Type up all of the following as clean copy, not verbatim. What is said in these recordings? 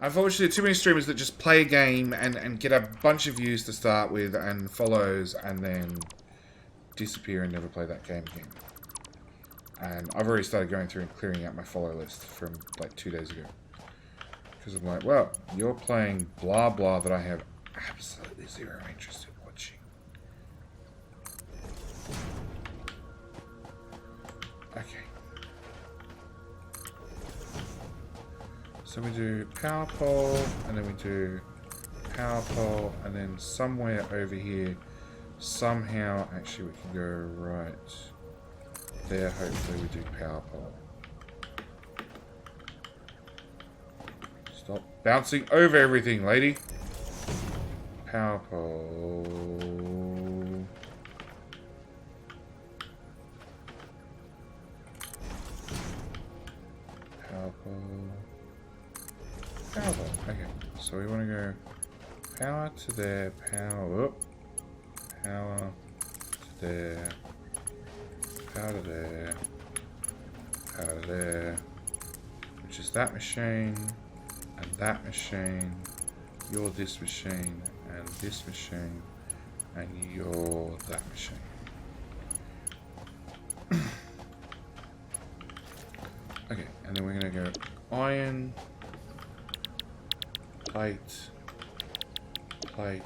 Unfortunately, too many streamers that just play a game and get a bunch of views to start with and follows and then disappear and never play that game again. And I've already started going through and clearing out my follow list from like 2 days ago. Because I'm like, well, you're playing blah blah that I have absolutely zero interest in watching. Okay. So we do power pole, and then we do power pole, and then somewhere over here, somehow, actually we can go right there, hopefully we do power pole. Stop bouncing over everything, lady. Power pole. Power pole. Power pole. Okay, so we want to go power to there, power up, power to there, power to there, power to there, which is that machine, and that machine, you're this machine, and this machine, and you're that machine. Okay, and then we're going to go iron, plate, plate,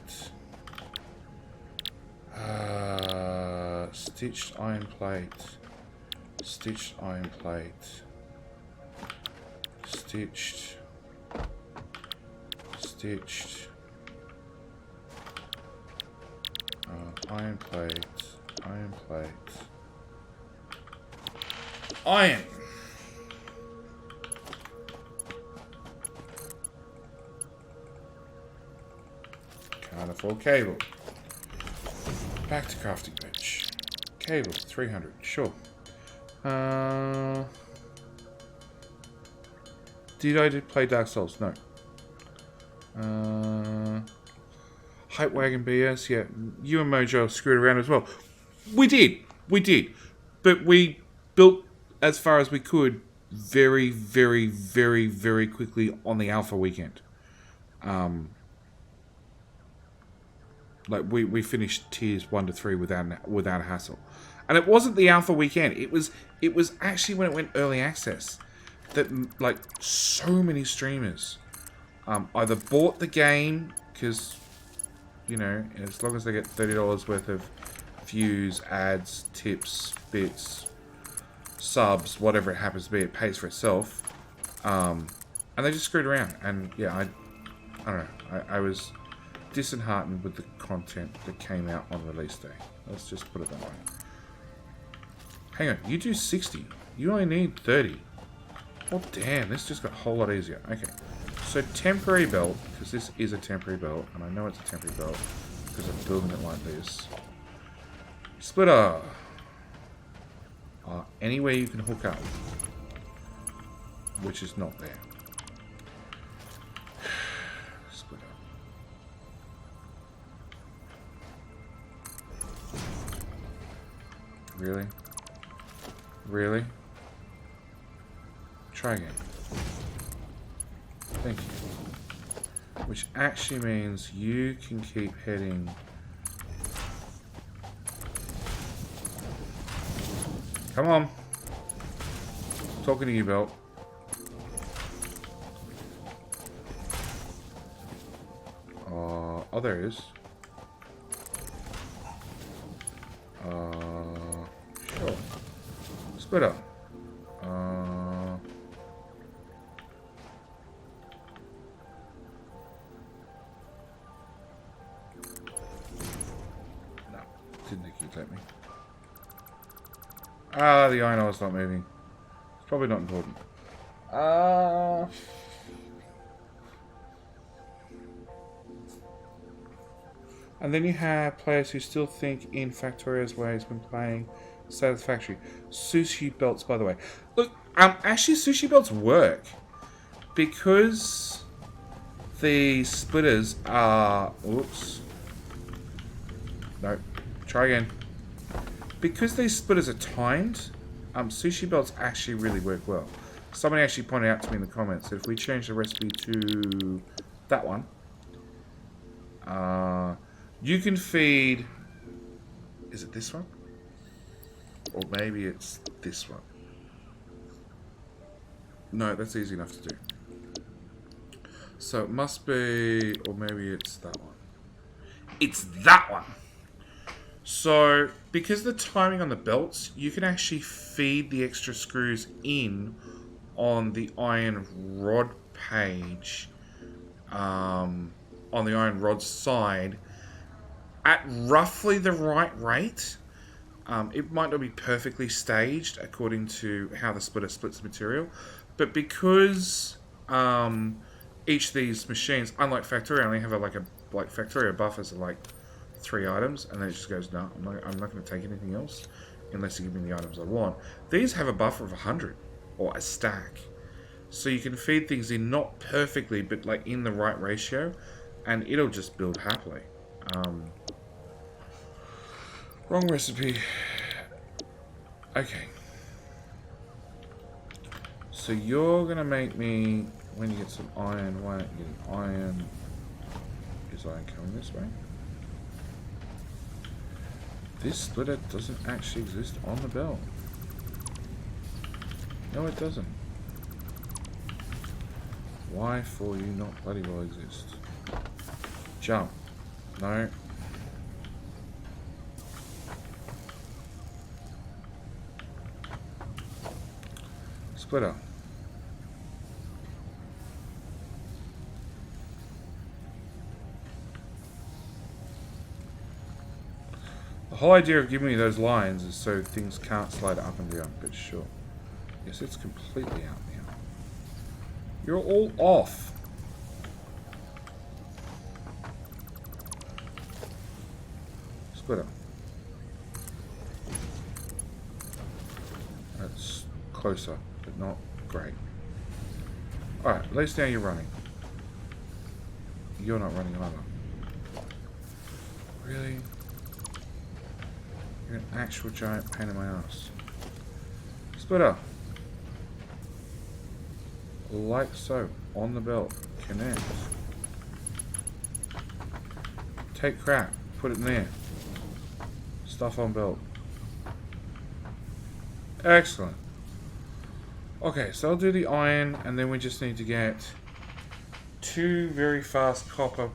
stitched iron plate, stitched iron plate, stitched, stitched, iron plate, iron plate, iron. Can't afford cable. Back to crafting bench. Cable, 300, sure. Did I play Dark Souls? No. Hype Wagon BS, yeah. You and Mojo screwed around as well. We did. But we built as far as we could very, very, very, very quickly on the alpha weekend. Like we finished tiers 1 to 3 without a hassle, and it wasn't the alpha weekend. It was actually when it went early access that like so many streamers either bought the game because you know as long as they get $30 worth of views, ads, tips, bits, subs, whatever it happens to be, it pays for itself, and they just screwed around. And yeah, I don't know. I was disheartened with the content that came out on release day. Let's just put it that way. Hang on, you do 60. You only need 30. Oh damn, this just got a whole lot easier. Okay, so temporary belt, because this is a temporary belt, and I know it's a temporary belt because I'm building it like this. Splitter. Anywhere you can hook up, which is not there. Really? Really? Try again. Thank you. Which actually means you can keep heading. Come on. Talking to you, Belt. Oh, there is. Sure. Split up. No, didn't think you'd let me. The iron ore's not moving. It's probably not important. And then you have players who still think in Factoria's ways when playing Satisfactory. Sushi belts, by the way. Look, actually sushi belts work. Because the splitters are... Oops. No. Try again. Because these splitters are timed, sushi belts actually really work well. somebody actually pointed out to me in the comments that if we change the recipe to that one, you can feed... Is it this one? Or maybe it's this one. No, that's easy enough to do. So it must be... Or maybe it's that one. It's that one! So, because the timing on the belts, you can actually feed the extra screws in on the iron rod page, on the iron rod side, at roughly the right rate. It might not be perfectly staged according to how the splitter splits the material, but because each of these machines, unlike Factory, only have like Factory buffers are like 3 items, and then it just goes, no, I'm not going to take anything else unless you give me the items I want. These have a buffer of 100, or a stack. So you can feed things in not perfectly, but like in the right ratio, and it'll just build happily. Wrong recipe. Okay. So you're going to make me, when you get some iron, why aren't you getting iron? Is iron coming this way? This splitter doesn't actually exist on the belt. No, it doesn't. Why for you not bloody well exist? Jump. No. Splitter. The whole idea of giving me those lines is so things can't slide up and down, but sure. Yes, it's completely out now. You're all off. Splitter. That's closer, but not great. Alright, at least now you're running. You're not running either. Really? You're an actual giant pain in my ass. Splitter. Like so. On the belt. Connect. Take crap. Put it in there. Stuff on belt. Excellent. Okay, so I'll do the iron, and then we just need to get 2 very fast copper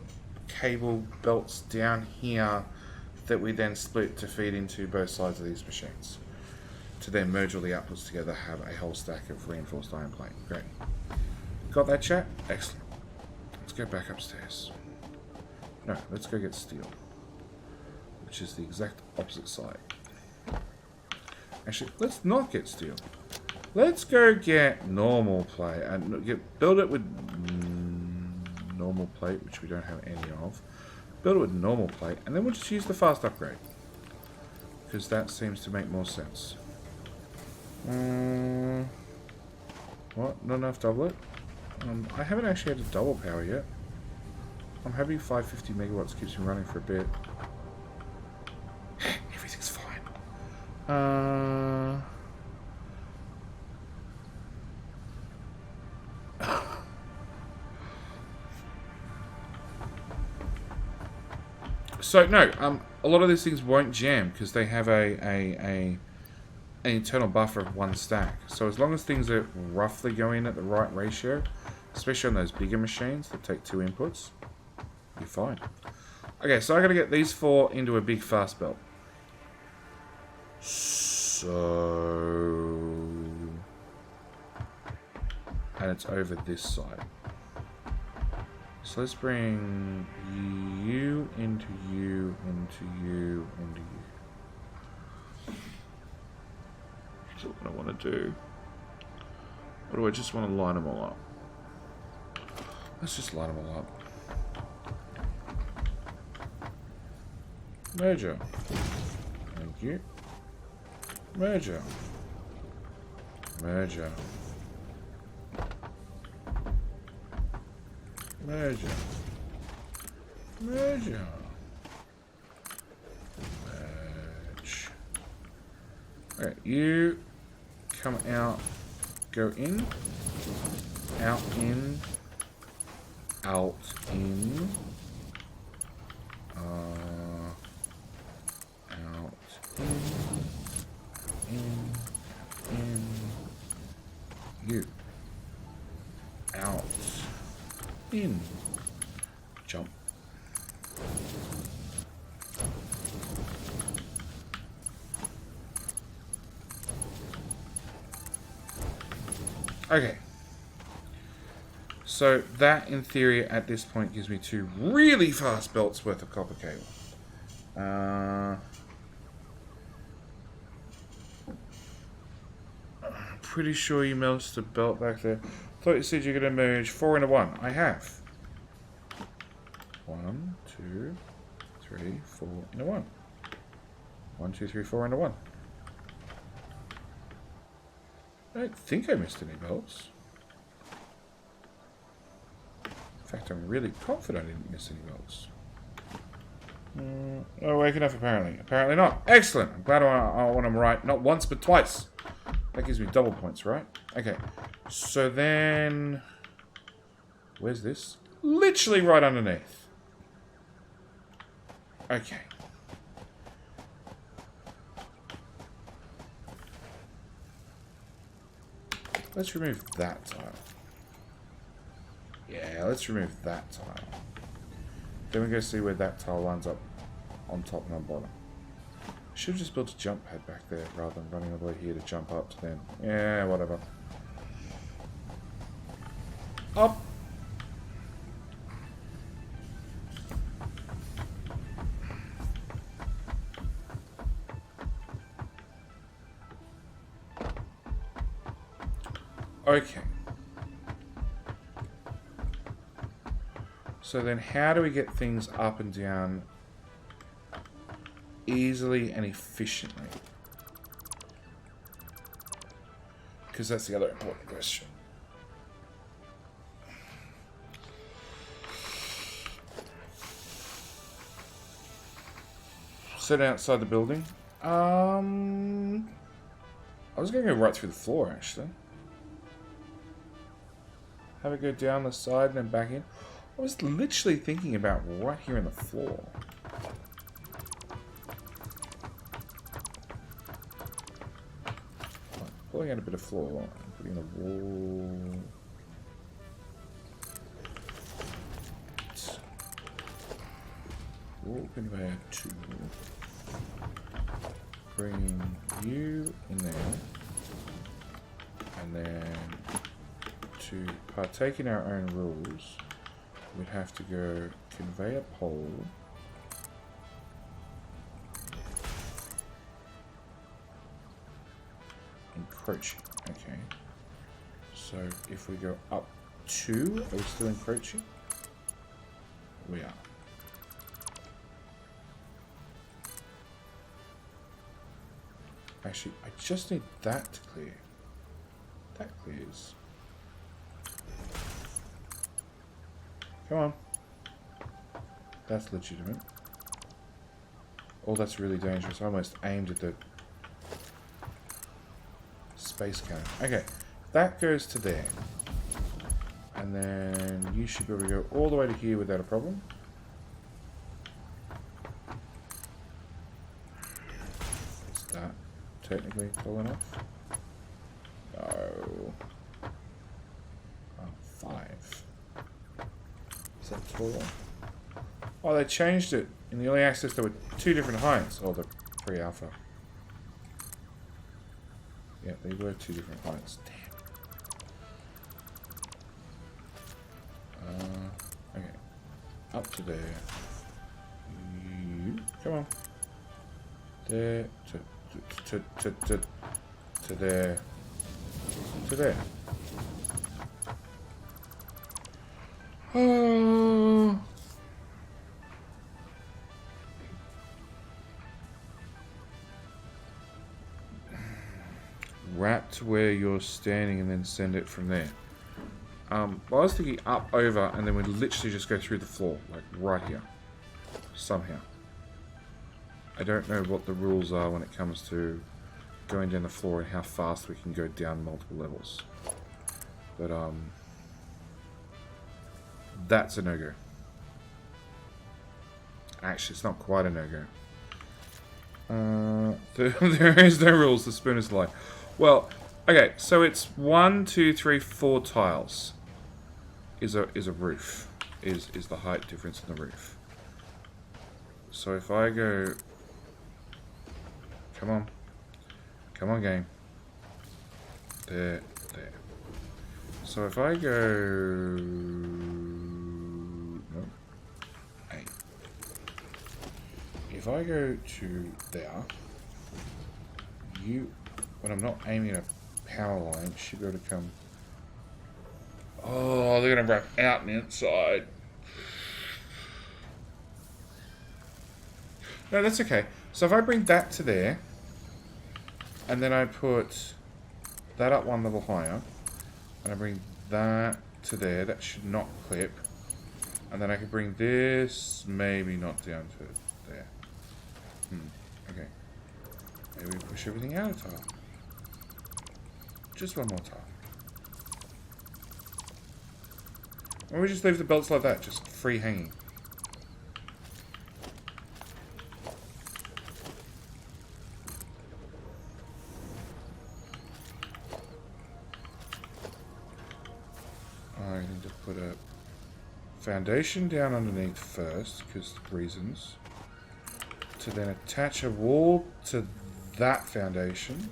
cable belts down here that we then split to feed into both sides of these machines. To then merge all the outputs together, have a whole stack of reinforced iron plate. Great. Got that, chat? Excellent. Let's go back upstairs. No, let's go get steel. Which is the exact opposite side. Actually, let's not get steel. Let's go get normal plate and build it with normal plate, which we don't have any of. Build it with normal plate, and then we'll just use the fast upgrade, because that seems to make more sense. What? Not enough doublet? I haven't actually had a double power yet. I'm happy 550 megawatts keeps me running for a bit. Everything's fine. So no, a lot of these things won't jam because they have an internal buffer of 1 stack. So as long as things are roughly going at the right ratio, especially on those bigger machines that take 2 inputs, you're fine. Okay, so I got to get these 4 into a big fast belt. So, and it's over this side. So let's bring you into you, into you, into you. That's what I want to do. Or do I just want to line them all up? Let's just line them all up. Merger. Thank you. Merger. Merger. Merger. Merger. Merge. Alright, you come out Go in. Out, in. Out, in. Out, in. You. Out. In. Jump. Okay. So that, in theory, at this point, gives me 2 really fast belts worth of copper cable. I'm pretty sure you melted a belt back there. Thought you said you're going to merge 4 into 1. I have. 1, 2, 3, 4 into 1. 1, 2, 3, 4 into 1. I don't think I missed any belts. In fact, I'm really confident I didn't miss any belts. Oh, waking up apparently. Apparently not. Excellent. I'm glad I want them right. Not once, but twice. That gives me double points, right? Okay. So then... Where's this? Literally right underneath. Okay. Let's remove that tile. Yeah, let's remove that tile. Then we go see where that tile lines up on top and on bottom. I should have just built a jump pad back there rather than running all the way here to jump up to then. Yeah, whatever. Up! Okay. So then how do we get things up and down easily and efficiently? Because that's the other important question. Sit outside the building. I was going to go right through the floor, actually. Have it go down the side and then back in. I was literally thinking about right here in the floor. Pulling out a bit of floor and putting the wall. Wall conveyor 2. Bring you in there. And then to partake in our own rules, we'd have to go conveyor pole. Encroaching. Okay. So if we go up 2, are we still encroaching? We are. Actually, I just need that to clear. That clears. Come on. That's legitimate. Oh, that's really dangerous. I almost aimed at the space cannon. Okay, that goes to there. And then you should be able to go all the way to here without a problem. Is that technically tall enough? No. Oh, 5. Is that tall? Oh, they changed it. In the early access, there were 2 different heights. Oh, the pre-alpha. Yeah, they were 2 different heights. Damn. Okay. Up to there. Come on. There. To there. To there. Oh. Wrap to where you're standing and then send it from there. Well, I was thinking up, over, and then we'd literally just go through the floor, like right here. Somehow. I don't know what the rules are when it comes to going down the floor and how fast we can go down multiple levels. But, that's a no-go. Actually, it's not quite a no-go. There is no rules. The spoon is light. Well, okay, so it's 1, 2, 3, 4 tiles. Is a roof. Is the height difference in the roof. So if I go, come on, game. There. So if I go, no, 8. If I go to there, when I'm not aiming at a power line, you should be able to come. Oh, they're going to break out and inside. No, that's okay. So if I bring that to there, and then I put that up one level higher, and I bring that to there, that should not clip. And then I can bring this, maybe not down to there. Okay. Maybe we push everything out of tile. Just one more tile. Or we just leave the belts like that, just free hanging. I need to put a foundation down underneath first, because of reasons. To then attach a wall to that foundation.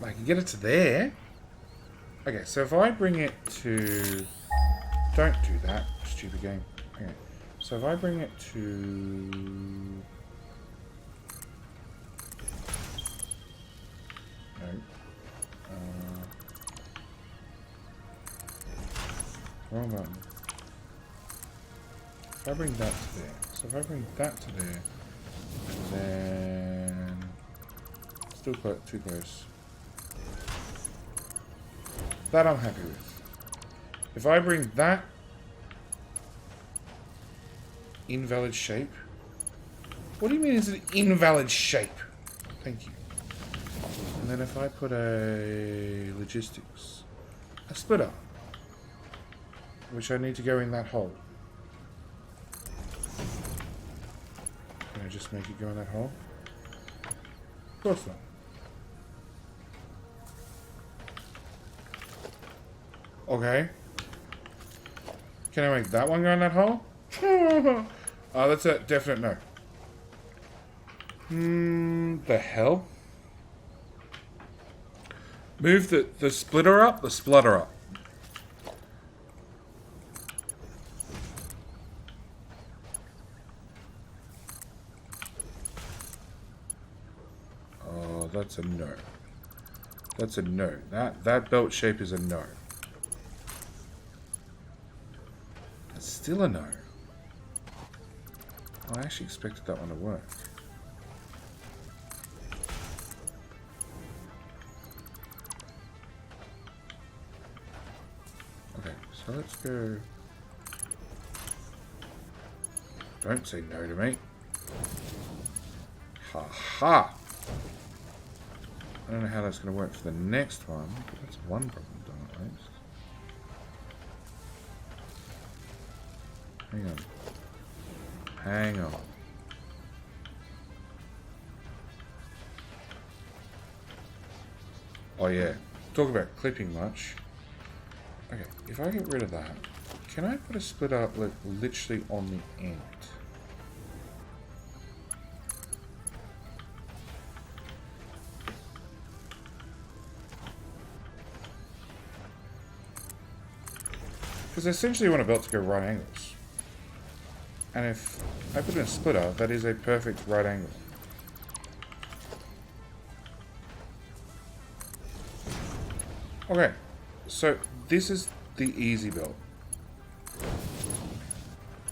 I can get it to there. Okay, so if I bring it to... Don't do that, stupid game. Okay, so if I bring it to... No. Wrong button. If I bring that to there. So if I bring that to there, then... Still too close. That I'm happy with. If I bring that invalid shape. What do you mean is an invalid shape? Thank you. And then if I put a logistics, a splitter, which I need to go in that hole. Can I just make it go in that hole? Of course not. Okay. Can I make that one go in that hole? Oh, that's a definite no. The hell? Move the splitter up, the splutter up. Oh, that's a no. That's a no. That belt shape is a no. That's still a no. I actually expected that one to work. Okay, so let's go. Don't say no to me. Ha ha! I don't know how that's going to work for the next one, but that's one problem done at least. Hang on. Hang on. Oh yeah. Talk about clipping much. Okay, if I get rid of that, can I put a splitter up literally on the end? Because essentially I want a belt to go right angles. And if I put in a splitter, that is a perfect right angle. Okay, so this is the easy belt.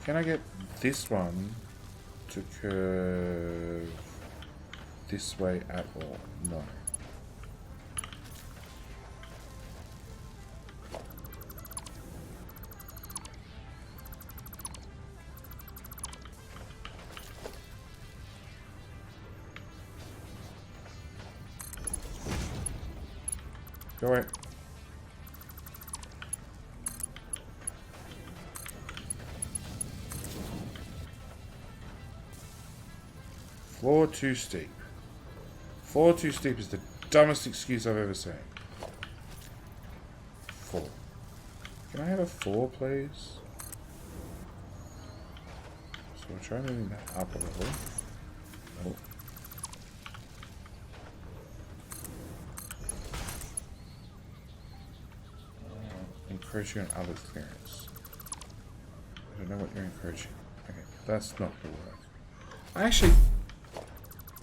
Can I get this one to curve this way at all? No. Go away. Floor too steep. Floor too steep is the dumbest excuse I've ever seen. 4. Can I have a 4, please? So we'll try moving that up a little. Oh. Encroaching on others' clearance. I don't know what you're encroaching. Okay, that's not going to work. Actually,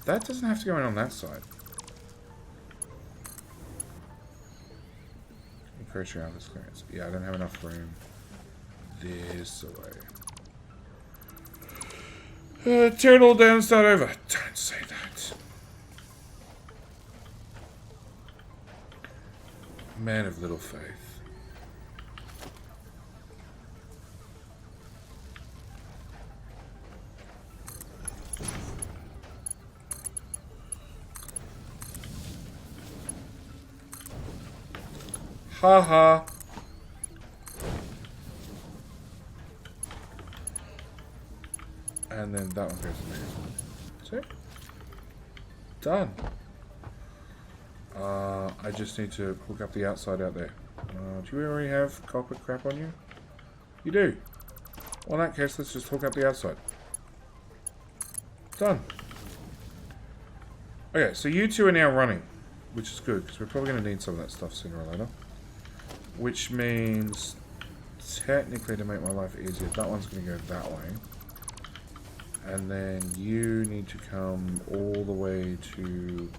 that doesn't have to go in on that side. Encroaching on others' clearance. Yeah, I don't have enough room this way. Tear it all down and start over. Don't say that. Man of little faith. Haha. And then that one goes in there. That's it. Done. I just need to hook up the outside out there. Do you already have copper crap on you? You do. Well, in that case, let's just hook up the outside. Done. Okay, so you two are now running, which is good, because we're probably going to need some of that stuff sooner or later. Which means, technically, to make my life easier, that one's going to go that way. And then you need to come all the way to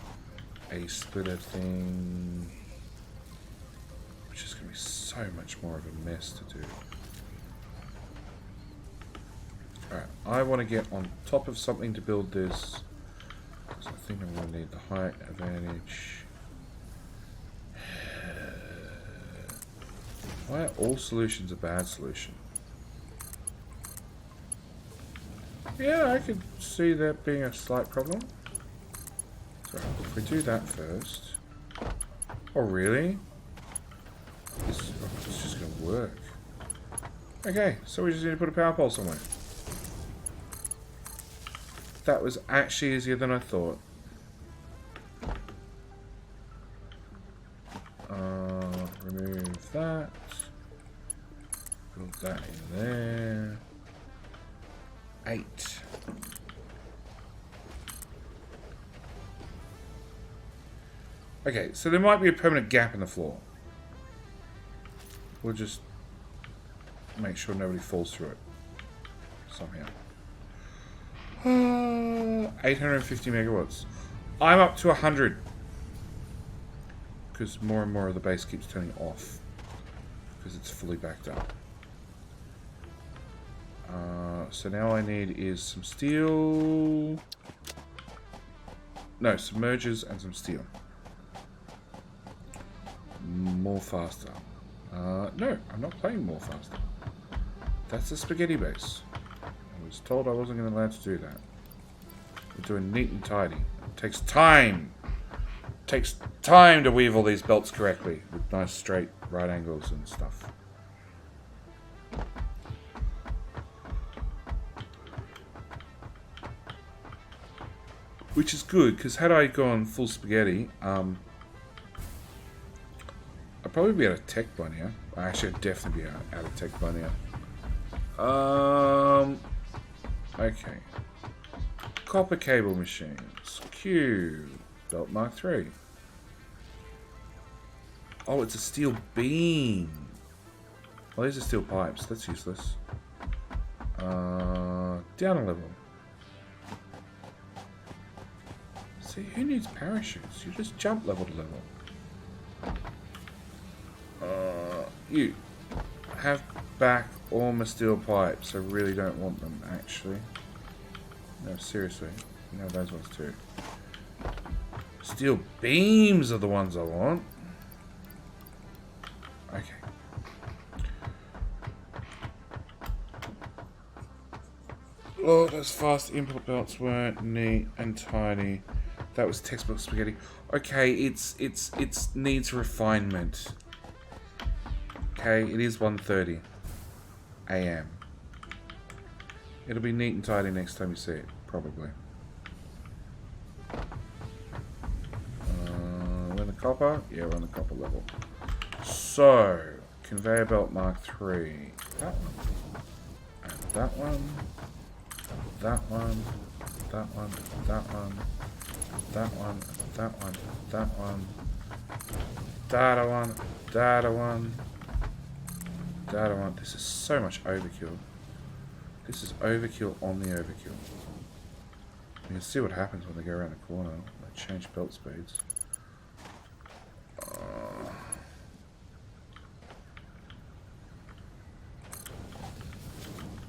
a splitter thing, which is going to be so much more of a mess to do. Alright, I want to get on top of something to build this. So I think I'm going to need the height advantage. Why are all solutions a bad solution? Yeah, I could see that being a slight problem. So if we do that first. Oh, really? This is just going to work. Okay, so we just need to put a power pole somewhere. That was actually easier than I thought. Remove that. Put that in there. 8. Okay, so there might be a permanent gap in the floor. We'll just make sure nobody falls through it somehow. 850 megawatts. I'm up to 100. Because more and more of the base keeps turning off. Because it's fully backed up. So now all I need is some steel. No, some mergers and some steel. More faster. No, I'm not playing more faster. That's a spaghetti base. I was told I wasn't going to allow to do that. We're doing neat and tidy. It takes time. It takes time to weave all these belts correctly with nice straight right angles and stuff. Which is good, because had I gone full spaghetti, I'd probably be out of tech by now. Actually, I'd definitely be out of tech by now. Okay. Copper cable machines. Q. Belt Mark 3. Oh, it's a steel beam. Well, these are steel pipes. That's useless. Down a level. See, who needs parachutes? You just jump level to level. You have back all my steel pipes. I really don't want them, actually. No, seriously. You know those ones too. Steel beams are the ones I want. Okay. Oh, those fast input belts weren't neat and tidy. That was textbook spaghetti. Okay, it's needs refinement. Okay, it is 1:30 a.m. It'll be neat and tidy next time you see it, probably. We're in the copper? Yeah, we're on the copper level. So, conveyor belt Mark III. That one. And that one. That one. That one. That one. That one. That one. That one. That one. That one. That one. This is so much overkill. This is overkill on the overkill. You can see what happens when they go around the corner. They change belt speeds.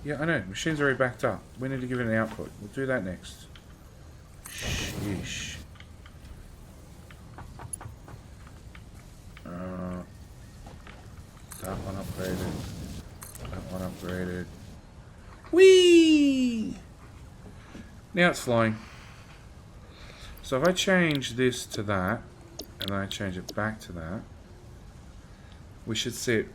Yeah, I know. Machine's already backed up. We need to give it an output. We'll do that next. Sheesh. That one upgraded. That one upgraded. Whee! Now it's flying. So if I change this to that, and then I change it back to that, we should see it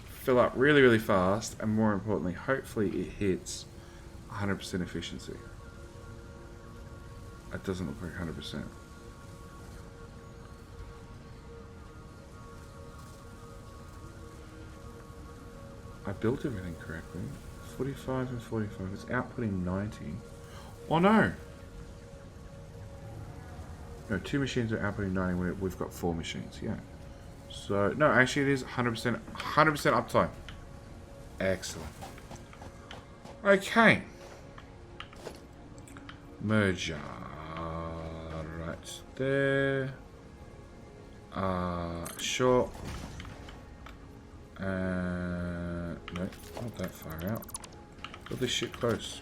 fill up really, really fast, and more importantly, hopefully it hits 100% efficiency. That doesn't look like 100%. I built everything correctly. 45 and 45. It's outputting 90. Oh no! No, 2 machines are outputting 90. We've got 4 machines, yeah. So, no, actually it is 100% uptime. Excellent. Okay. Merger. Right there. Sure. No, not that far out. Put this shit close.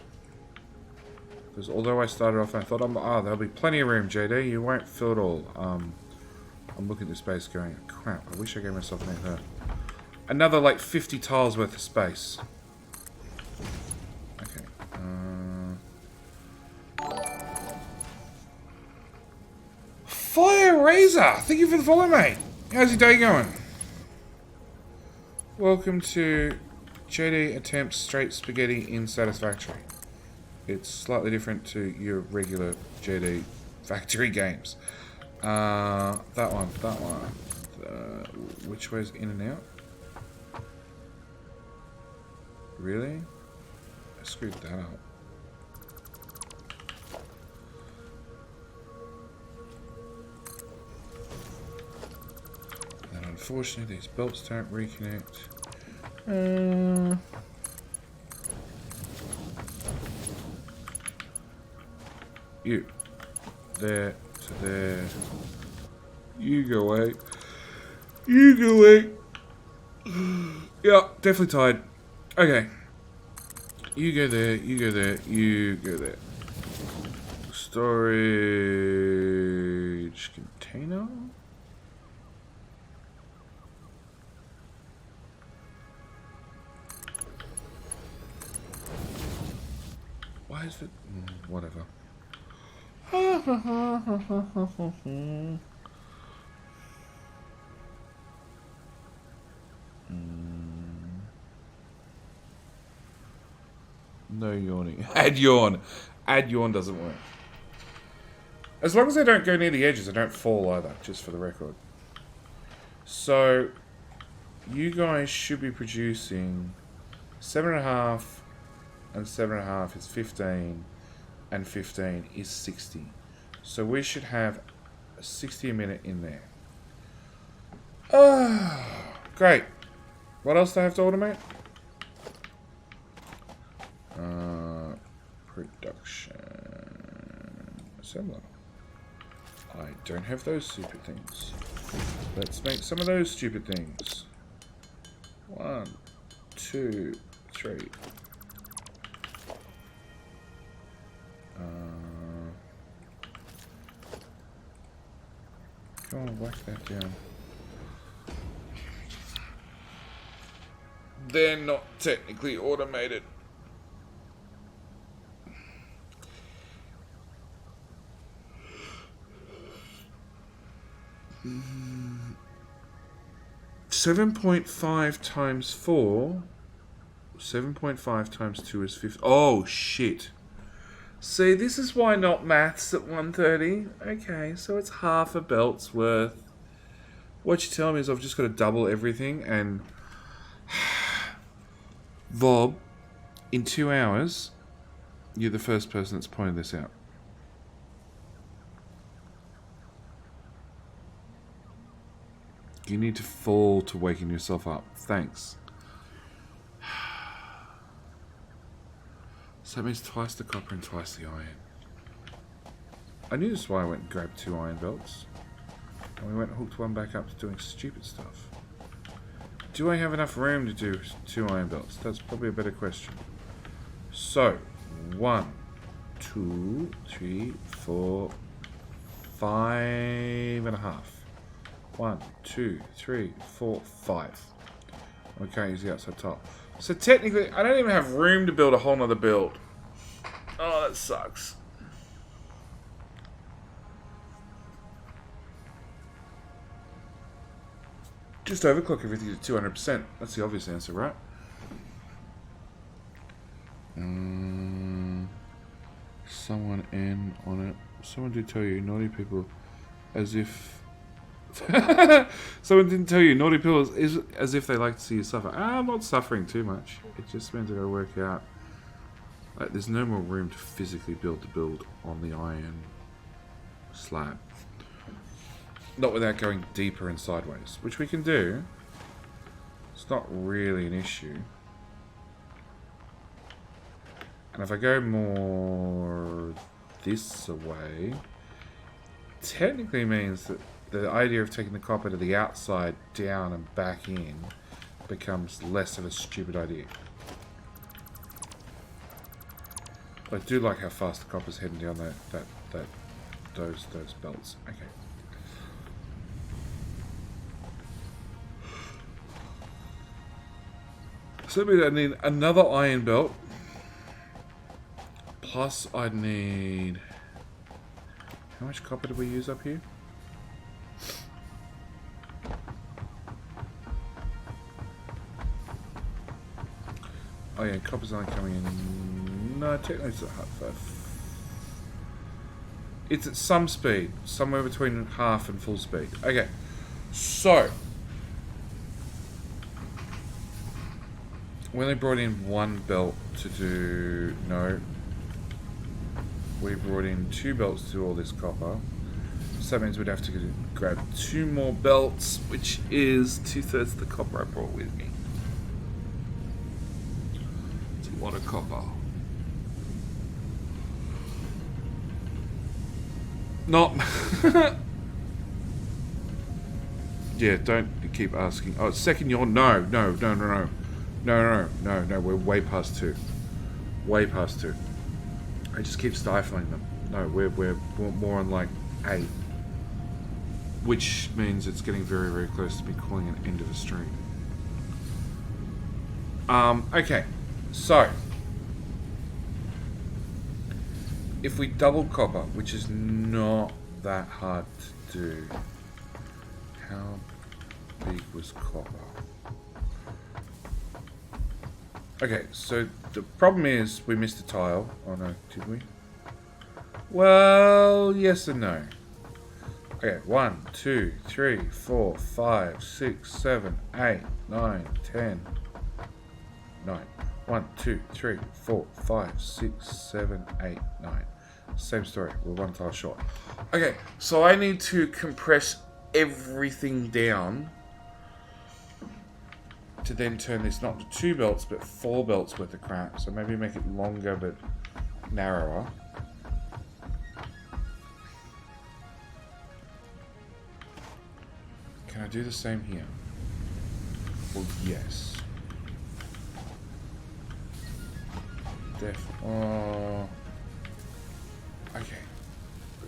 Because although I started off, I thought, there'll be plenty of room, JD. You won't fill it all. I'm looking at the space going, crap, I wish I gave myself another like 50 tiles worth of space. Okay. Fire Razor! Thank you for the follow, mate. How's your day going? Welcome to JD Attempts Straight Spaghetti in Satisfactory. It's slightly different to your regular JD Factory games. That one. Which way's in and out? Really? I screwed that up. And unfortunately, these belts don't reconnect. You. There to there. You go away. You go away. Yeah, definitely tired. Okay. You go there, you go there, you go there. Storage container? Why is it? Whatever. No yawning. Add yawn. Add yawn doesn't work. As long as I don't go near the edges, I don't fall either, just for the record. So, you guys should be producing 7.5 and 7.5 is 15 and 15 is 60. So we should have 60 a minute in there. Great. What else do I have to automate? Production. Assembler. I don't have those stupid things. Let's make some of those stupid things. 1, 2, 3. Come on, whack that down. They're not technically automated. 7.5 times 4. 7.5 times 2 is 50. Oh, shit. See, this is why not maths at 130. Okay, so it's half a belt's worth. What you're telling me is I've just got to double everything and... Vob, in 2 hours, you're the first person that's pointed this out. You need to fall to waking yourself up. Thanks. So that means twice the copper and twice the iron. I knew this is why I went and grabbed 2 iron belts. And we went and hooked one back up to doing stupid stuff. Do I have enough room to do 2 iron belts? That's probably a better question. So, 1, 2, 3, 4, 5.5. 1, 2, 3, 4, 5. We can't use the outside top. So technically, I don't even have room to build a whole nother build. Oh, that sucks. Just overclock everything to 200%. That's the obvious answer, right? Someone in on it. Someone did tell you, naughty people, as if... Someone didn't tell you, naughty people is as if they like to see you suffer. I'm not suffering too much. It just means I gotta work out. Like, there's no more room to physically build the build on the iron slab. Not without going deeper and sideways, which we can do. It's not really an issue. And if I go more this away, technically means that the idea of taking the copper to the outside, down and back in, becomes less of a stupid idea. I do like how fast the copper's heading down those belts. Okay. So that means I need another iron belt. Plus I'd need... How much copper do we use up here? Oh yeah, copper's only coming in... No, technically it's at it's at some speed. Somewhere between half and full speed. Okay, so... We only brought in 1 belt to do... No. We brought in 2 belts to do all this copper. So that means we'd have to grab 2 more belts, which is 2/3 of the copper I brought with me. It's a lot of copper. Not... Yeah, don't keep asking. Oh, second yawn? No, we're way past 2. Way past 2. I just keep stifling them. No, we're more on like 8. Which means it's getting very, very close to me calling an end of a stream. Okay. So, if we double copper, which is not that hard to do, how big was copper? Okay, so the problem is we missed a tile. Oh no, did we? Well, yes and no. Okay, 1, 2, 3, 4, 5, 6, 7, 8, 9, 10, 9. 1, 2, 3, 4, 5, 6, 7, 8, 9. Same story, we're 1 tile short. Okay, so I need to compress everything down to then turn this not to 2 belts but 4 belts worth of crap. So maybe make it longer but narrower. Can I do the same here? Well, yes. Oh. Okay.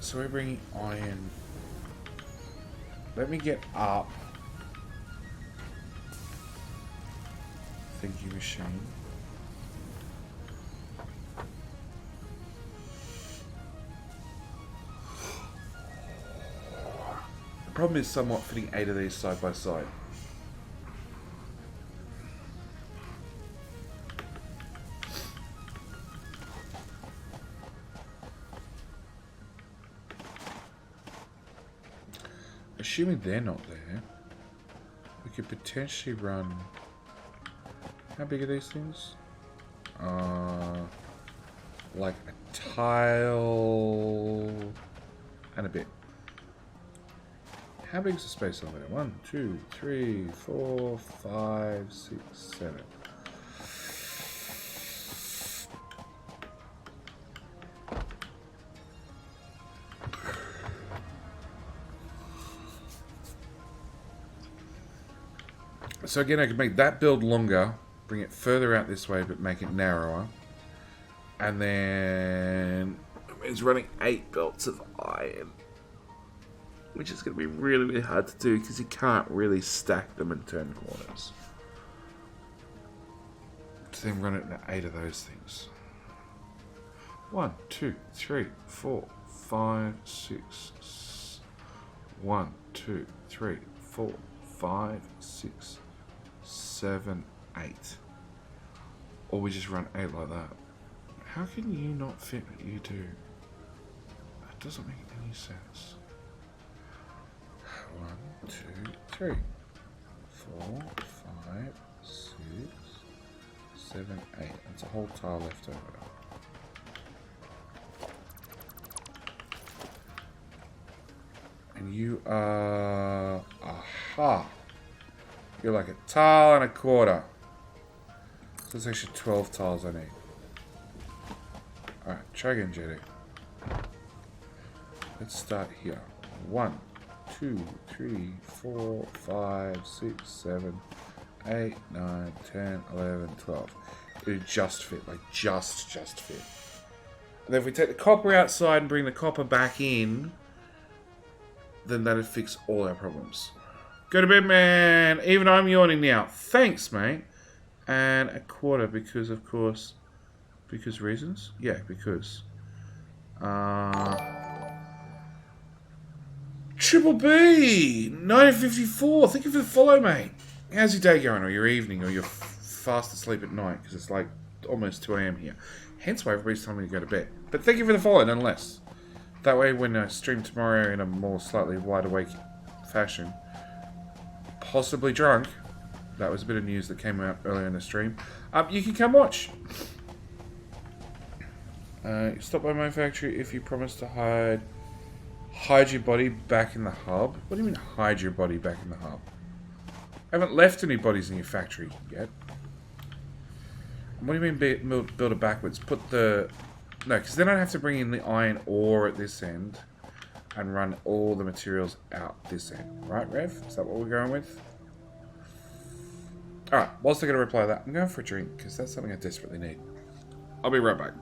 So we're bringing iron. Let me get up. Thank you, machine. Problem is somewhat fitting 8 of these side by side. Assuming they're not there, we could potentially run... How big are these things? Like a tile and a bit. How big is the space elevator? 1, 2, 3, 4, 5, 6, 7. So again, I could make that build longer, bring it further out this way, but make it narrower. And then it's running 8 belts of iron, which is going to be really, really hard to do because you can't really stack them and turn corners. So then run it into 8 of those things. 1, 2, 3, 4, 5, 6. 1, 2, 3, 4, 5, 6, 7, 8. Or we just run 8 like that. How can you not fit what you do? That doesn't make any sense. 1, 2, 3, 4, 5, 6, 7, 8. That's a whole tile left over. And you are... Aha! You're like a tile and a quarter. So it's actually 12 tiles I need. Alright, try again, JD. Let's start here. 1, 2, 3, 4, 5, 6, 7, 8, 9, 10, 11, 12. It'd just fit, like just fit. And then if we take the copper outside and bring the copper back in, then that'd fix all our problems. Go to bed, man! Even I'm yawning now. Thanks, mate. And a quarter because, of course... Because reasons? Yeah, because. Triple B! 1954! Thank you for the follow, mate. How's your day going? Or your evening? Or you're fast asleep at night? Because it's like almost 2 AM here. Hence why everybody's telling me to go to bed. But thank you for the follow, nonetheless. That way, when I stream tomorrow in a more slightly wide awake fashion, possibly drunk, that was a bit of news that came out earlier in the stream, you can come watch. Stop by my factory if you promise to hide your body back in the hub. What do you mean hide your body back in the hub? I haven't left any bodies in your factory yet. What do you mean build it backwards? Put the... No, because then I'd have to bring in the iron ore at this end and run all the materials out this end. Right, Rev? Is that what we're going with? Alright, whilst I gotta reply to that, I'm going for a drink because that's something I desperately need. I'll be right back.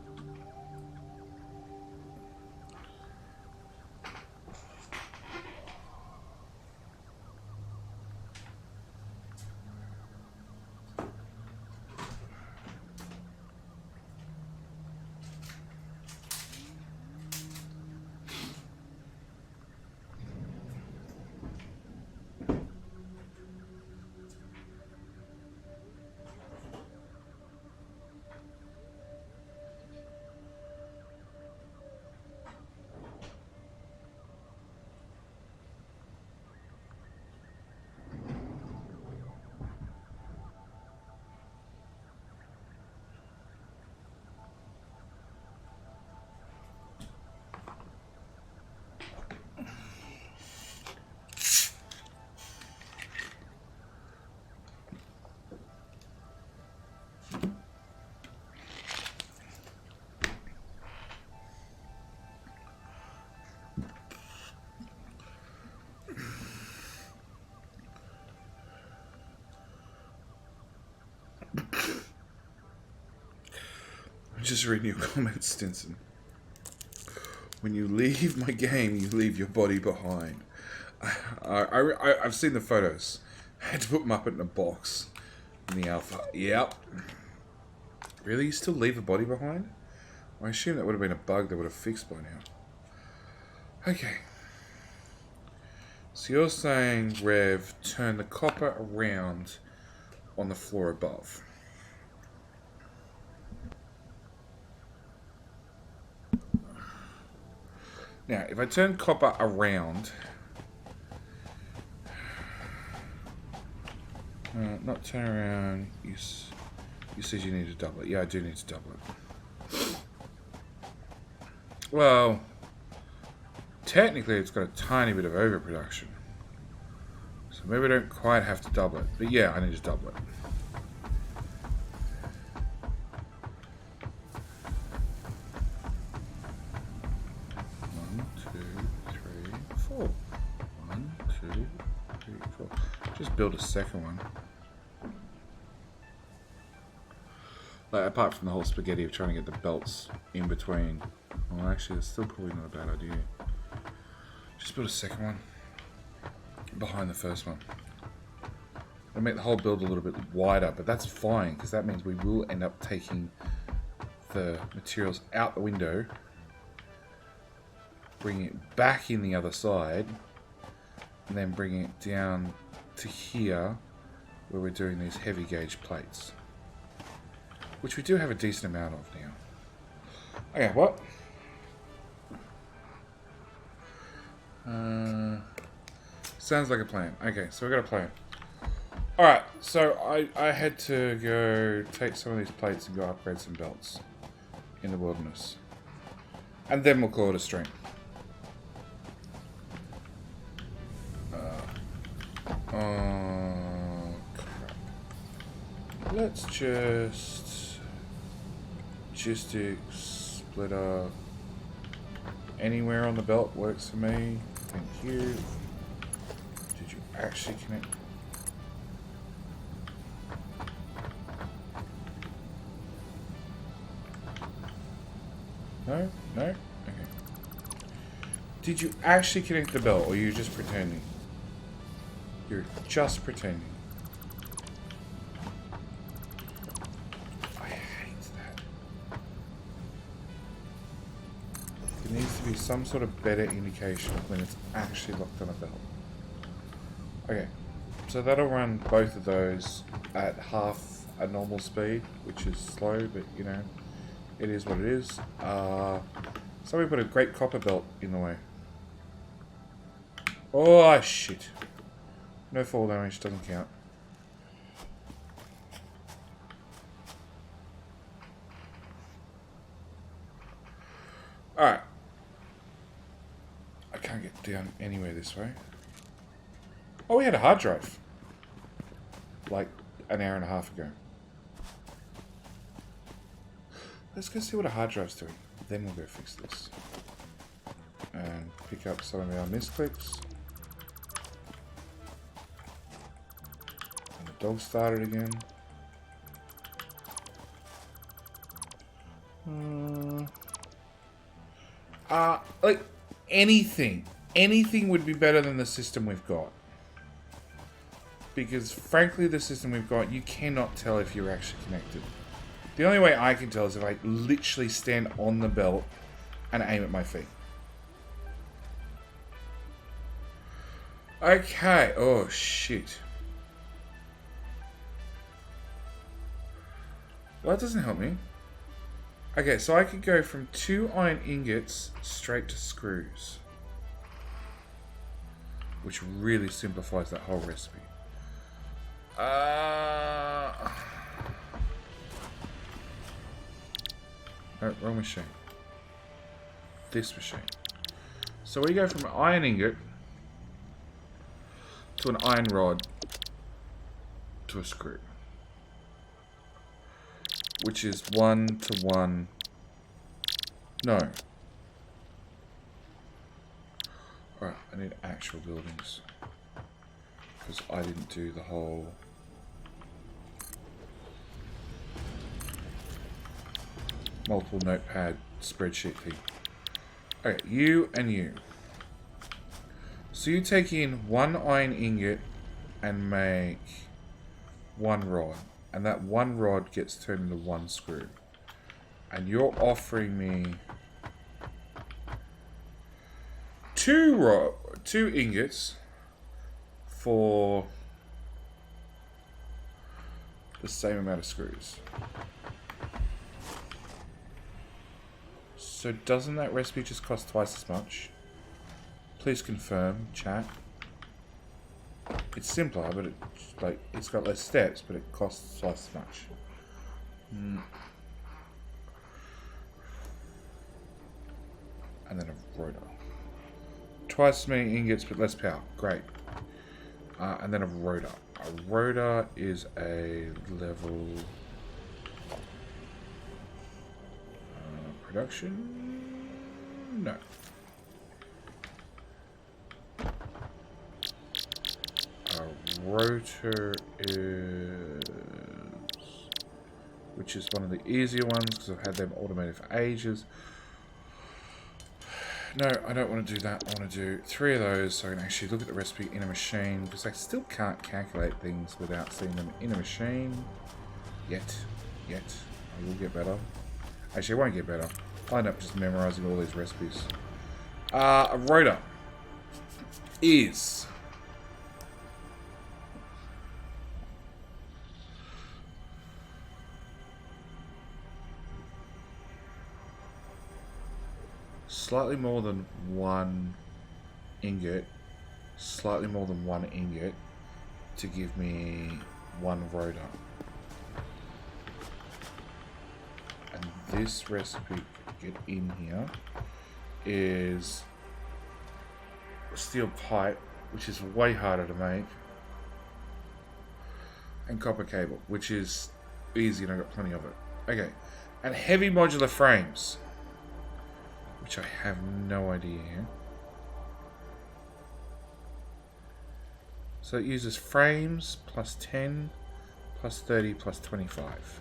Just reading your comments, Stinson. When you leave my game, you leave your body behind. I've seen the photos. I had to put Muppet in a box in the alpha. Yep. Really? You still leave a body behind? I assume that would have been a bug that would have fixed by now. Okay. So you're saying, Rev, turn the copper around on the floor above. Now, if I turn copper around... not turn around. You said you need to double it. Yeah, I do need to double it. Well, technically it's got a tiny bit of overproduction. So maybe I don't quite have to double it. But yeah, I need to double it. Just build a second one. Like, apart from the whole spaghetti of trying to get the belts in between. Well, actually, that's still probably not a bad idea. Just build a second one behind the first one. It'll make the whole build a little bit wider, but that's fine, because that means we will end up taking the materials out the window, bringing it back in the other side, and then bringing it down to here, where we're doing these heavy gauge plates, which we do have a decent amount of now. Okay, what? Sounds like a plan. Okay, so we got a plan. Alright, so I had to go take some of these plates and go upgrade some belts in the wilderness. And then we'll call it a stream. Oh, crap. Let's just... Logistics, splitter. Anywhere on the belt works for me. Thank you. Did you actually connect? No? No? Okay. Did you actually connect the belt, or are you just pretending? You're just pretending. I hate that. There needs to be some sort of better indication of when it's actually locked on a belt. Okay, so that'll run both of those at half a normal speed, which is slow, but you know, it is what it is. Somebody put a great copper belt in the way. Oh shit. No fall damage, doesn't count. Alright. I can't get down anywhere this way. Oh, we had a hard drive. Like an hour and a half ago. Let's go see what a hard drive's doing. Then we'll go fix this. And pick up some of our misclicks. Dog started again. Like anything would be better than the system we've got. Because frankly, the system we've got, you cannot tell if you're actually connected. The only way I can tell is if I literally stand on the belt and aim at my feet. Okay. Oh shit. Well, that doesn't help me. Okay, so I could go from 2 iron ingots straight to screws. Which really simplifies that whole recipe. No, wrong machine. This machine. So we go from an iron ingot to an iron rod to a screw. Which is 1 to 1. No. Alright, I need actual buildings. Because I didn't do the whole... multiple notepad spreadsheet thing. Okay, you and you. So you take in 1 iron ingot and make 1 rod. And that 1 rod gets turned into 1 screw. And you're offering me 2 ingots for the same amount of screws. So doesn't that recipe just cost twice as much? Please confirm, chat. It's simpler, but it's got less steps, but it costs twice as much. And then a rotor. Twice as many ingots, but less power. Great. And then a rotor. A rotor is a level production. No. A rotor is, which is one of the easier ones because I've had them automated for ages. No, I don't want to do that. I want to do 3 of those so I can actually look at the recipe in a machine, because I still can't calculate things without seeing them in a machine. Yet. I will get better. Actually, I won't get better. I'll end up just memorizing all these recipes. A rotor is slightly more than 1 ingot, slightly more than 1 ingot to give me 1 rotor. And this recipe to get in here is steel pipe, which is way harder to make, and copper cable, which is easy and I've got plenty of it. Okay, and heavy modular frames, which I have no idea. So it uses frames plus 10 plus 30 plus 25.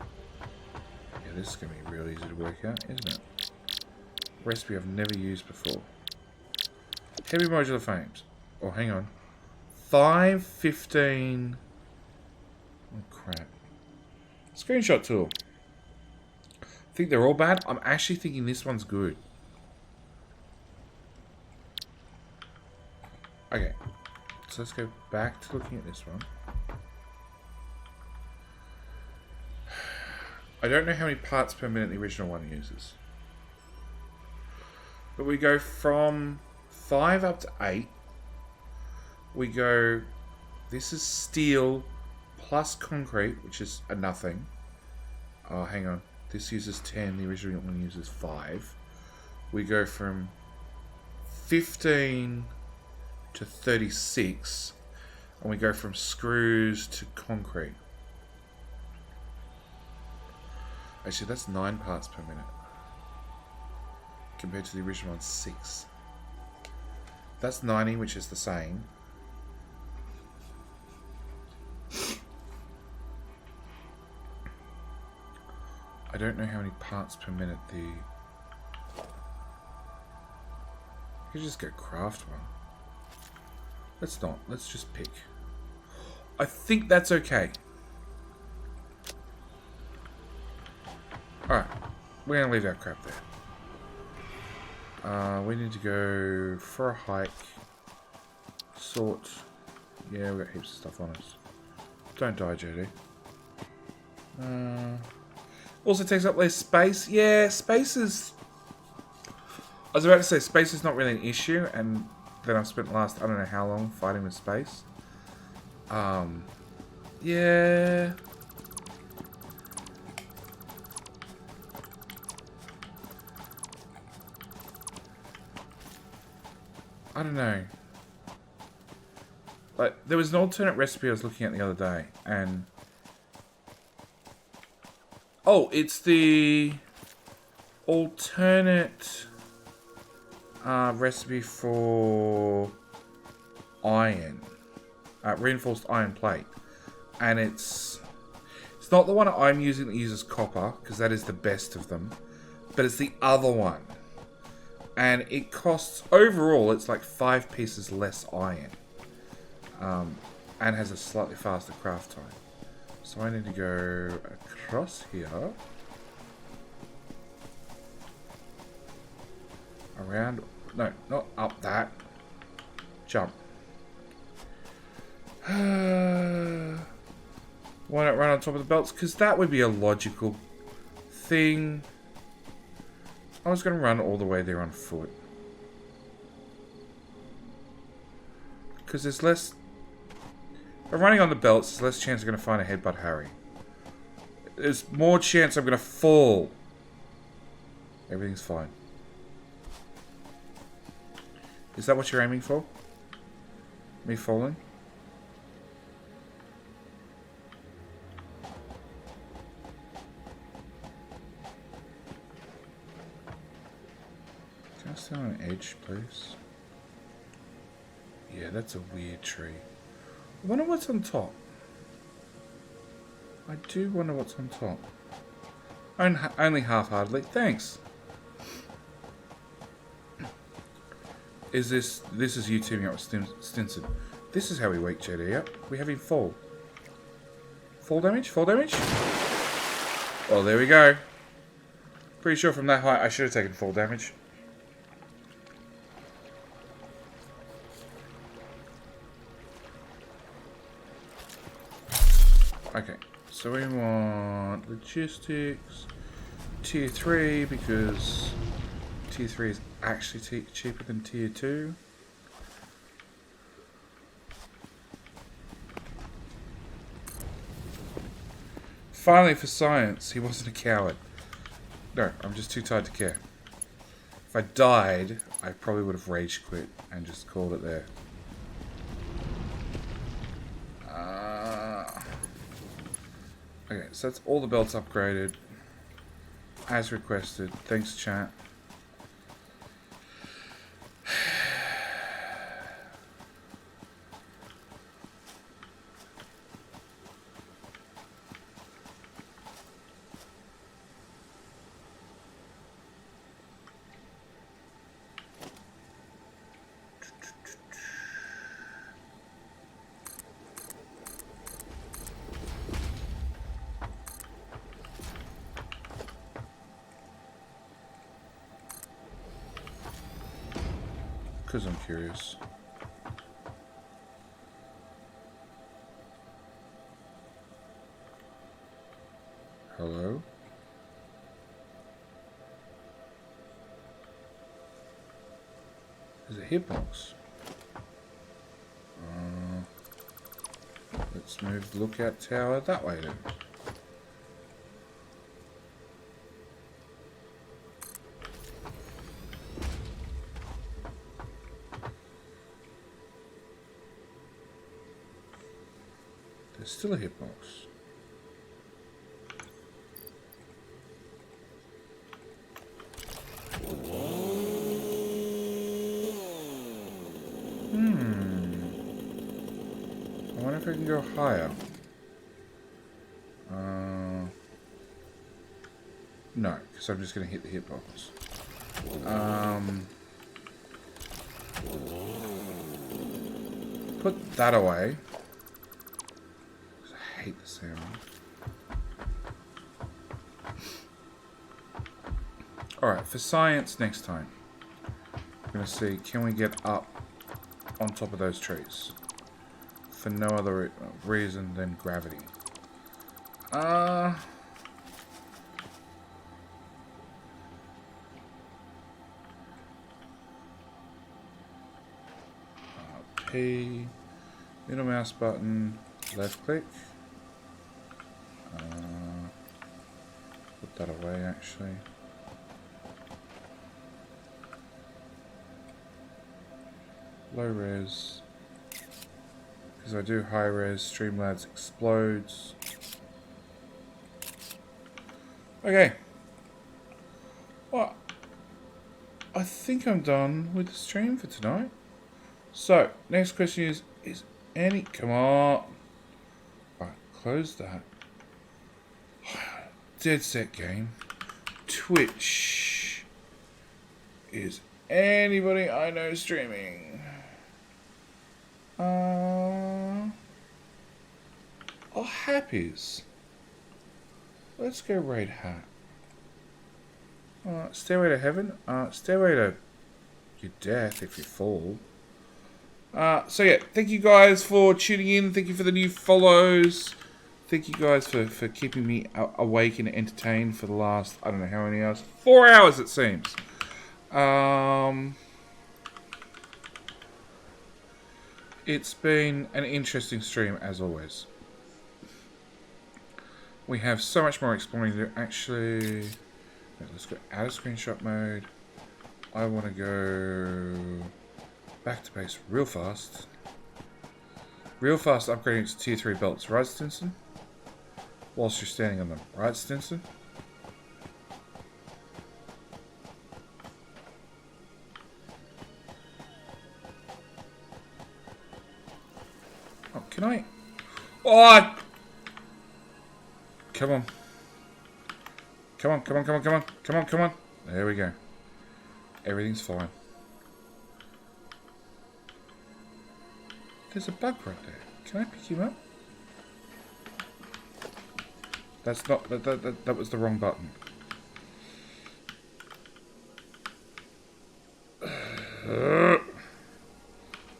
Yeah, this is going to be real easy to work out, isn't it? Recipe I've never used before. Heavy modular frames. Oh, hang on. 5, 15... Oh, crap. Screenshot tool. I think they're all bad. I'm actually thinking this one's good. Okay. So let's go back to looking at this one. I don't know how many parts per minute the original one uses. But we go from 5 up to 8. We go... This is steel plus concrete, which is a nothing. Oh, hang on. This uses 10. The original one uses 5. We go from 15 to 36. And we go from screws to concrete. Actually, that's 9 parts per minute. Compared to the original one, 6. That's 90, which is the same. I don't know how many parts per minute the... I could just go craft one. Let's not. Let's just pick. I think that's okay. Alright. We're going to leave that crap there. We need to go for a hike. Sort. Yeah, we've got heaps of stuff on us. Don't die, JD. Also takes up less space. Yeah, space is... I was about to say space is not really an issue, and then I've spent the last, I don't know how long, fighting with space. Yeah... I don't know. Like, there was an alternate recipe I was looking at the other day, and... Oh, it's the alternate recipe for iron. Reinforced iron plate. And it's not the one I'm using that uses copper, because that is the best of them. But it's the other one. And it costs, overall, it's like 5 pieces less iron. And has a slightly faster craft time. So I need to go across here. Around, no, not up that. Jump. Why not run on top of the belts? Because that would be a logical thing. I was going to run all the way there on foot. Because there's less... By running on the belts, there's less chance I'm going to find a headbutt Harry. There's more chance I'm going to fall. Everything's fine. Is that what you're aiming for? Me falling? Can I stay on an edge, please? Yeah, that's a weird tree. I wonder what's on top. I do wonder what's on top. Only half-heartedly. Thanks. Is this is you teaming up with Stinson. This is how we wake JD up. We have him fall. Fall damage? Fall damage? Well, there we go. Pretty sure from that height I should have taken fall damage. Okay, so we want logistics, tier 3, because tier 3 is actually cheaper than tier 2. Finally, for science, he wasn't a coward. No, I'm just too tired to care. If I died, I probably would have rage quit and just called it there. Okay, so that's all the belts upgraded. As requested. Thanks, chat. Because I'm curious. Hello? There's a hitbox. Let's move the lookout tower that way then. There's still a hitbox. I wonder if I can go higher. No, because I'm just going to hit the hitbox. Put that away. I hate the sound. Alright, for science next time. I'm going to see, can we get up on top of those trees? For no other reason than gravity. P, middle mouse button, left click. Put that away actually. Low res. Because I do high res, Streamlabs explodes. Okay. Well, I think I'm done with the stream for tonight. So, next question is any... Come on. Alright, close that. Dead set game. Twitch. Is anybody I know streaming? Oh, Happies. Let's go raid Hat. Stairway to Heaven? Stairway to your death if you fall. So yeah, thank you guys for tuning in. Thank you for the new follows. Thank you guys for keeping me awake and entertained for the last, I don't know how many hours. 4 hours it seems. It's been an interesting stream as always. We have so much more exploring to do. Actually, let's go out of screenshot mode. I want to go back to base real fast. Real fast upgrading to tier 3 belts, right Stinson? Whilst you're standing on them, right Stinson? Oh, can I? Oh! Come on. Come on, come on, come on, come on, come on, come on. There we go. Everything's fine. There's a bug right there. Can I pick him up? That's not... That was the wrong button.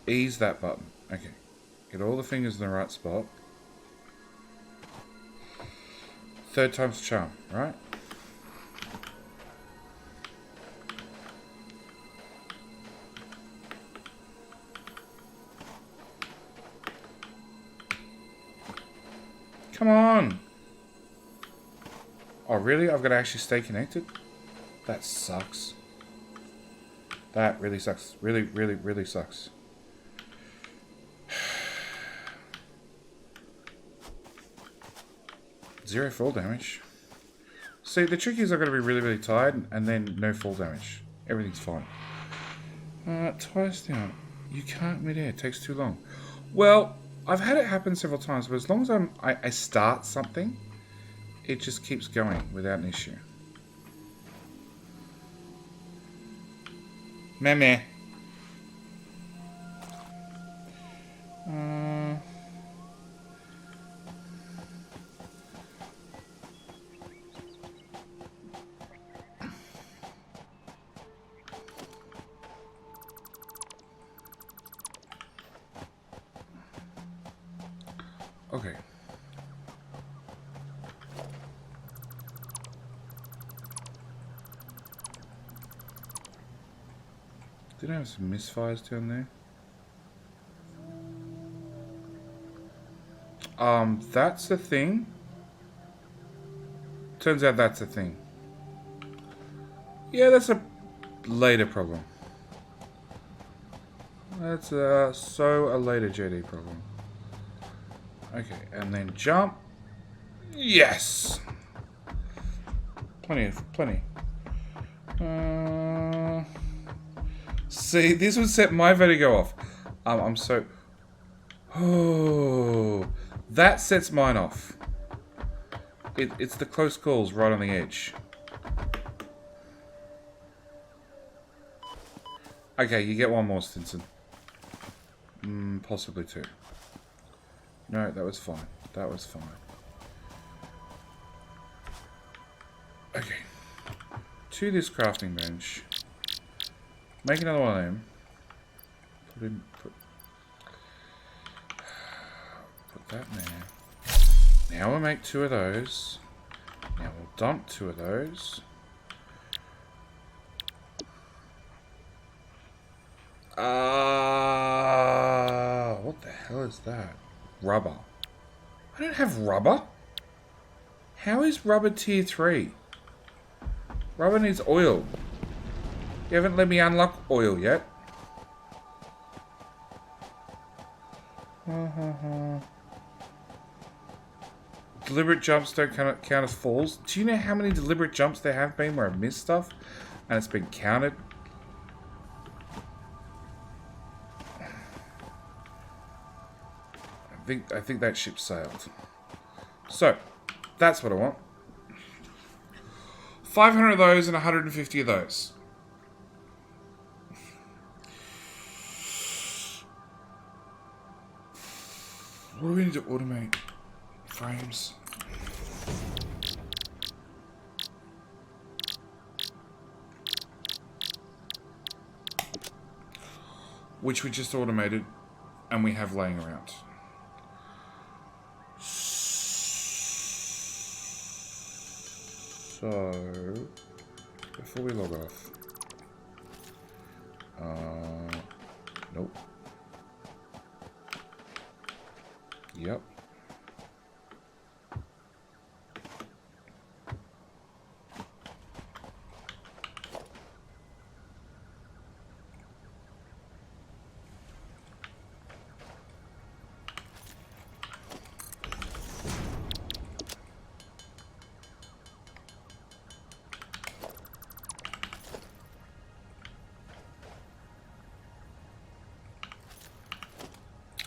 Ease that button. Okay. Get all the fingers in the right spot. Third time's a charm, right? Come on! Oh, really? I've got to actually stay connected? That sucks. That really sucks. Really, really, really sucks. Zero fall damage. See, the trick is I've got to be really, really tired and then no fall damage. Everything's fine. Twice down. You can't mid-air. It takes too long. Well, I've had it happen several times, but as long as I start something, it just keeps going without an issue. Meh. Okay. Did I have some misfires down there? That's the thing. Turns out that's a thing. Yeah, that's a later problem. That's so a later JD problem. Okay, and then jump. Yes! Plenty. See, this would set my vertigo off. I'm so... Oh, that sets mine off. It's the close calls right on the edge. Okay, you get one more, Stinson. Possibly two. No, that was fine. That was fine. Okay. To this crafting bench. Make another one of them. Put that in there. Now we'll make two of those. Now we'll dump two of those. What the hell is that? Rubber. I don't have rubber. How is rubber tier 3? Rubber needs oil. You haven't let me unlock oil yet. Deliberate jumps don't count as falls. Do you know how many deliberate jumps there have been where I've missed stuff and it's been counted? I think that ship sailed. So, that's what I want. 500 of those and 150 of those. What do we need to automate? Frames. Which we just automated. and we have laying around. So, before we log off, nope. Yep.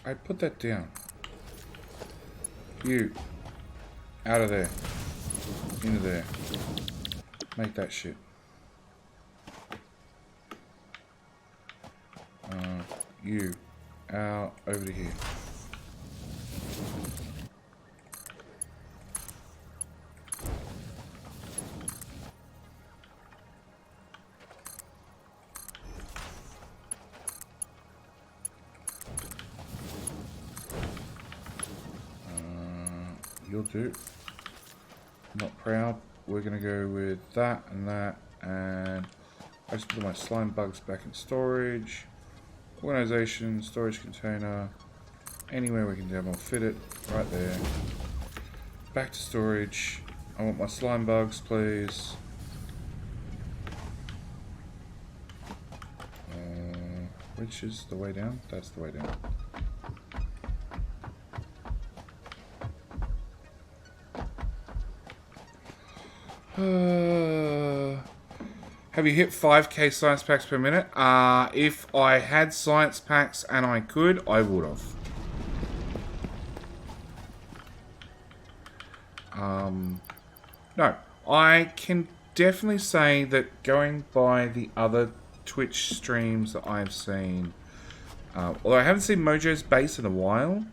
I put that down. You. Out of there. Into there. Make that shit. You. Out. Over to here. You'll do. Not proud. We're going to go with that, and I just put my slime bugs back in storage. Organization, storage container. Anywhere we can demo fit it. Right there. Back to storage. I want my slime bugs, please. Which is the way down? That's the way down. Have you hit 5k science packs per minute? If I had science packs and I could, I would have. No, I can definitely say that going by the other Twitch streams that I've seen, although I haven't seen Mojo's base in a while,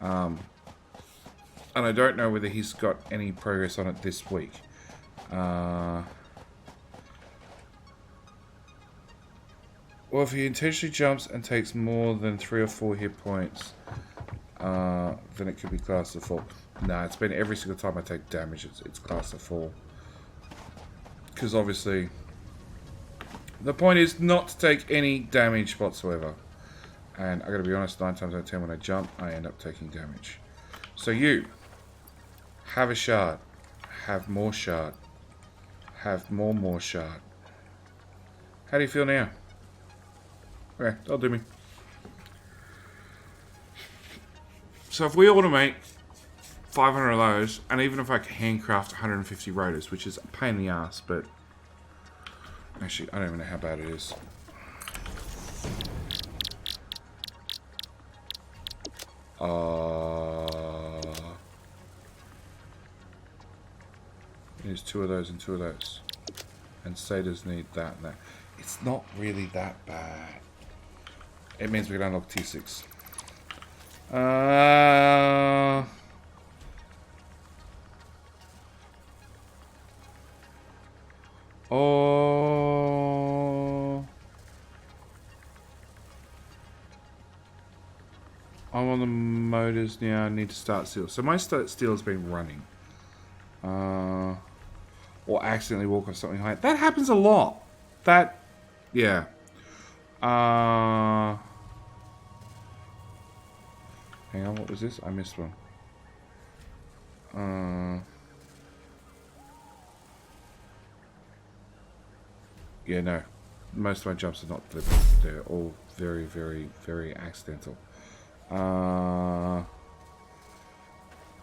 and I don't know whether he's got any progress on it this week. Well, if he intentionally jumps and takes more than 3 or 4 hit points, then it could be classed as a fall. Nah, it's been every single time I take damage, it's classed as a fall. Because obviously, the point is not to take any damage whatsoever. And I gotta be honest, 9 times out of 10 when I jump, I end up taking damage. So you, have a shard, have more shard, have more shard. How do you feel now? Okay, that'll do me. So if we automate 500 of those, and even if I handcraft 150 rotors, which is a pain in the ass, but actually I don't even know how bad it is. There's 2 of those and 2 of those. And Satyrs need that and that. It's not really that bad. It means we can unlock T6. I'm on the motors now. I need to start steel. So my steel has been running. Or accidentally walk off something high. That happens a lot. That, yeah. Hang on, what was this? I missed one. Yeah, no. Most of my jumps are not deliberate. They're all very, very, very accidental.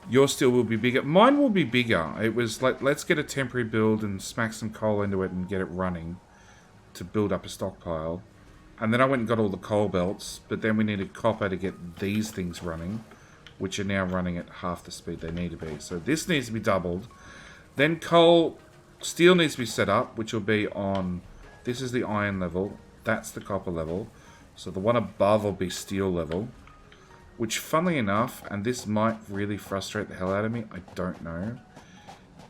Your steel will be bigger. Mine will be bigger. It was like, let's get a temporary build and smack some coal into it and get it running to build up a stockpile. And then I went and got all the coal belts, but then we needed copper to get these things running, which are now running at half the speed they need to be. So this needs to be doubled. Then steel needs to be set up, which will be on, this is the iron level, that's the copper level. So the one above will be steel level, which funnily enough, and this might really frustrate the hell out of me, I don't know,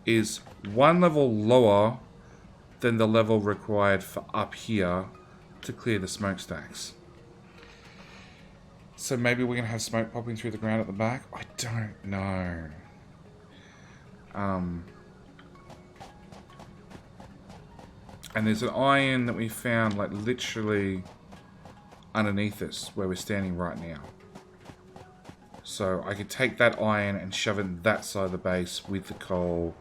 is one level lower than the level required for up here to clear the smokestacks. So maybe we're going to have smoke popping through the ground at the back? I don't know. And there's an iron that we found, like, literally underneath us, where we're standing right now. So I could take that iron and shove it in that side of the base with the coal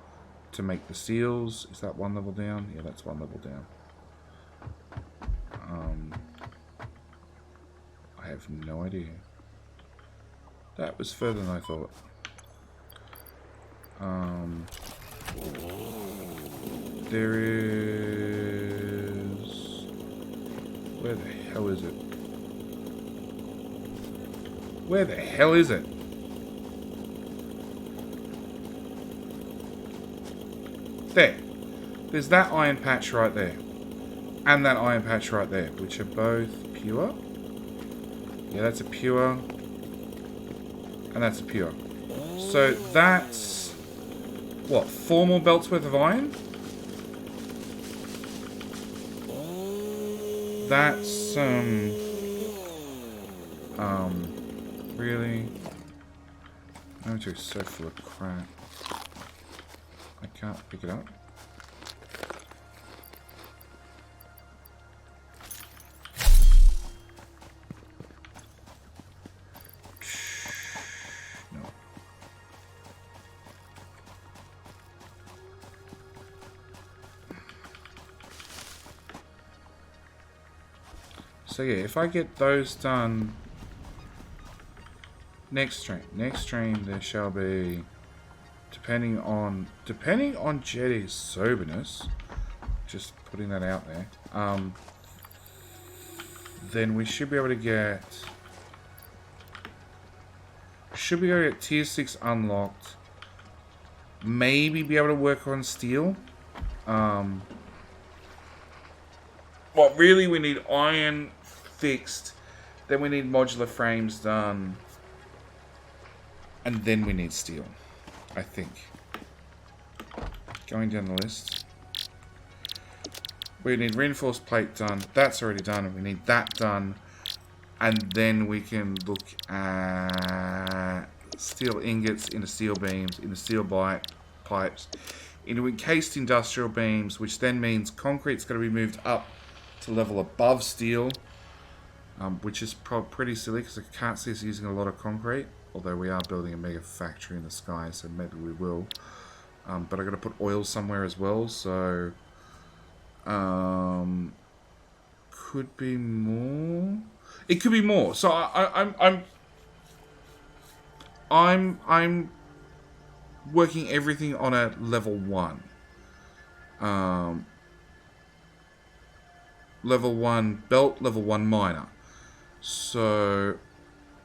to make the seals. Is that one level down? Yeah, that's one level down. I have no idea. That was further than I thought. There is... Where the hell is it? Where the hell is it? There. There's that iron patch right there. And that iron patch right there, which are both pure. Yeah, that's a pure. And that's a pure. So that's... What, 4 more belts worth of iron? That's, really? My inventory is so full of crap. I can't pick it up. No. So yeah, if I get those done next stream there shall be, depending on Jetty's soberness, just putting that out there, then we should be able to get tier 6 unlocked, maybe be able to work on steel. Well, really we need iron fixed, then we need modular frames done, and then we need steel, I think. Going down the list. We need reinforced plate done. That's already done. We need that done. And then we can look at steel ingots into steel beams, into steel pipes, into encased industrial beams, which then means concrete's got to be moved up to level above steel, which is pretty silly because I can't see us using a lot of concrete. Although we are building a mega factory in the sky, so maybe we will. But I've got to put oil somewhere as well, so... could be more... It could be more. So I'm working everything on a level 1. Level 1 belt, level 1 miner. So...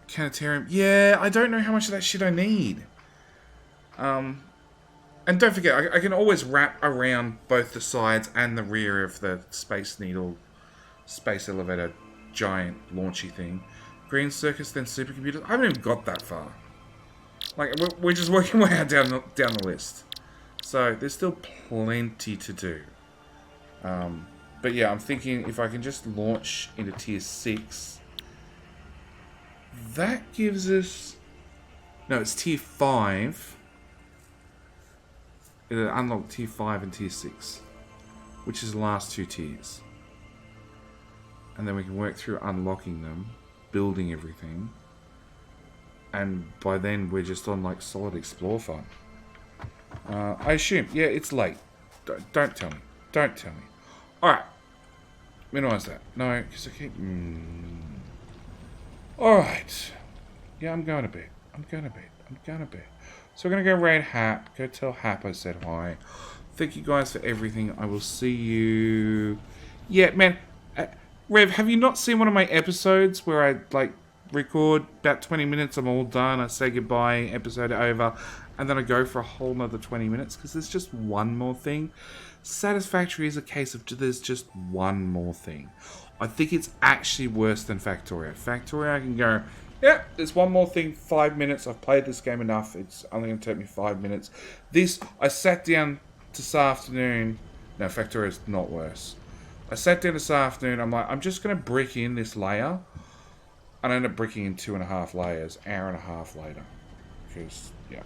Canatarium. Yeah, I don't know how much of that shit I need. And don't forget, I can always wrap around both the sides and the rear of the Space Needle, Space Elevator, giant launchy thing. Green Circus, then supercomputers. I haven't even got that far. Like, we're just working way out down the list. So, there's still plenty to do. But yeah, I'm thinking if I can just launch into tier 6... That gives us... No, it's tier 5. It'll unlock tier 5 and tier 6. Which is the last 2 tiers. And then we can work through unlocking them. Building everything. And by then we're just on like solid explore fun. I assume. Yeah, it's late. Don't tell me. Don't tell me. Alright. Minimize that. No, because I keep... Alright. Yeah, I'm going to bed. I'm going to bed. So we're going to go raid Hap. Go tell Hap I said hi. Thank you guys for everything. I will see you... Yeah, man. Rev, have you not seen one of my episodes where I, like, record about 20 minutes, I'm all done, I say goodbye, episode over, and then I go for a whole nother 20 minutes? Because there's just one more thing. Satisfactory is a case of there's just one more thing. I think it's actually worse than Factorio. Factorio, I can go, yeah, there's one more thing, 5 minutes. I've played this game enough. It's only going to take me 5 minutes. This, I sat down this afternoon. No, Factorio's not worse. I sat down this afternoon. I'm like, I'm just going to brick in this layer. And I ended up bricking in 2.5 layers, hour and a half later. Because, yeah.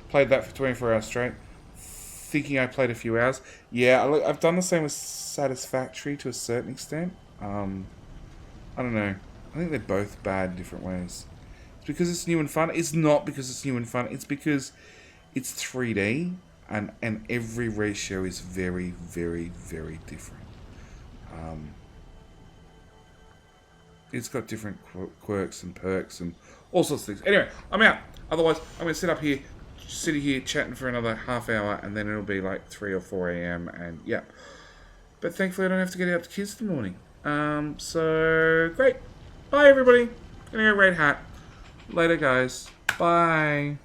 Played that for 24 hours straight. Thinking I played a few hours. Yeah, I've done the same with Satisfactory to a certain extent. I don't know. I think they're both bad in different ways. It's because it's new and fun. It's not because it's new and fun. It's because it's 3D and every ratio is very, very, very different. It's got different quirks and perks and all sorts of things. Anyway, I'm out. Otherwise, I'm going to sit here chatting for another half hour, and then it'll be like 3 or 4 a.m. and yeah. But thankfully, I don't have to get out to kids in the morning. So great. Bye, everybody. Gonna go Red Hat. Later, guys. Bye.